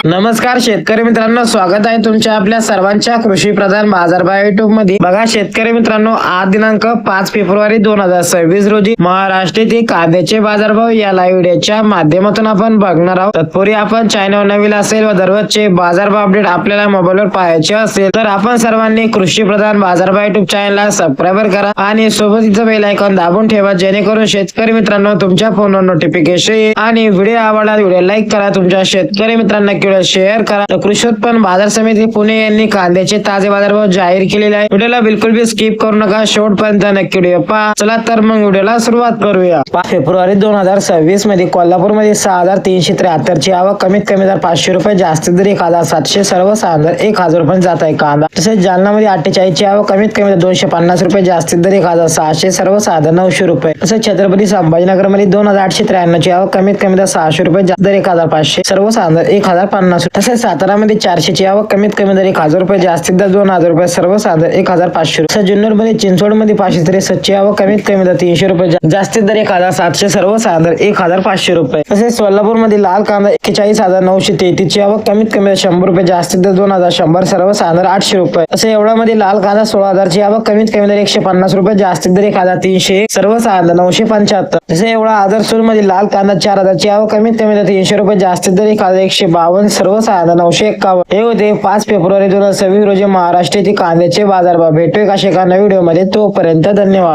नमस्कार शेतकरी मित्रांनो, स्वागत आहे तुमच्या आपल्या सर्वांच्या कृषी प्रधान बाजारभाव युट्यूब मध्ये। बघा शेतकरी मित्रांनो, आज दिनांक 5 फेब्रुवारी 2026 रोजी महाराष्ट्रातील कांद्याचे बाजारभाव या लाईव्ह व्हिडिओच्या माध्यमातून आपण बघणार आहोत। तत्पूर्वी आपण चॅनल नवीन असेल व दररोजचे बाजारभाव अपडेट आपल्याला मोबाईलवर पाहायचे असेल तर आपण सर्वांनी कृषी प्रधान बाजारभाव युट्यूब चॅनलला सबस्क्राईब करा आणि सोबतच बेल आयकॉन दाबून ठेवा, जेणेकरून शेतकरी मित्रांनो तुमच्या फोनवर नोटिफिकेशन येईल। आणि व्हिडिओ आवडला व्हिडिओ लाईक करा, तुमच्या शेतकरी मित्रांना शेअर करा। तर कृषी उत्पन्न बाजार समिती पुणे यांनी कांद्याचे ताजे बाजारभाव जाहीर केलेले आहे। व्हिडिओला बिलकुल भी स्किप करू नका, शेवटपर्यंत नक्की व्हिडिओ पहा। चला तर मग व्हिडिओला सुरुवात करूया। 5 फेब्रुवारी 2026 मध्ये कोल्हापूर मध्ये 6373 ची आवक, कमीत कमी दर 500 रुपये, जास्तीत दर 1700, सर्वसाधारण दर 1000 रुपये जात आहे कांदा। तसेच जालना मध्ये 48 ची आवक, कमीत कमी दर 250 रुपये, जास्तीत दर 1600, सर्वसाधारण 900 रुपये। तसेच छत्रपती संभाजीनगर मध्ये 2893 ची आवक, कमीत कमी दर 600 रुपये, जास्तीत दर 1500, सर्वसाधारण दर 1050। तसेच सातारा मध्ये 400 ची आवक, कमीत कमी दर 1000 रुपये, जास्तीत दर 2000 रुपये, सर्वसाधारण 1500। तसेच जुन्नर मध्ये चिंचवड मध्ये 563 ची आवक, कमीत कमी दर 300 रुपये, जास्तीत दर 1700, सर्वसाधारण दर 1500 रुपये। तसेच सोलापूर मध्ये लाल कांदा 41933 ची आवक, कमीत कमी दर 100 रुपये, जास्तीत दर 2100, सर्वसाधारण 800 रुपये। तसे एवढा मध्ये लाल कांदा 16000 ची आवक, कमीत कमी दर 150 रुपये, जास्तीत दर 1300, सर्वसाधारण 975। तसे एवढा आदरसूल मध्ये लाल कांदा 4000 ची आवक, कमीत कमी दर 300 रुपये, जास्तीत दर 1152, सर्वसाधारण 951। हे होते 5 फेब्रुवारी 2026 रोजी महाराष्ट्रातील कांद्याचे बाजारभाव। भेटूया अशा एका नवीन व्हिडिओ मध्ये, तोपर्यंत धन्यवाद।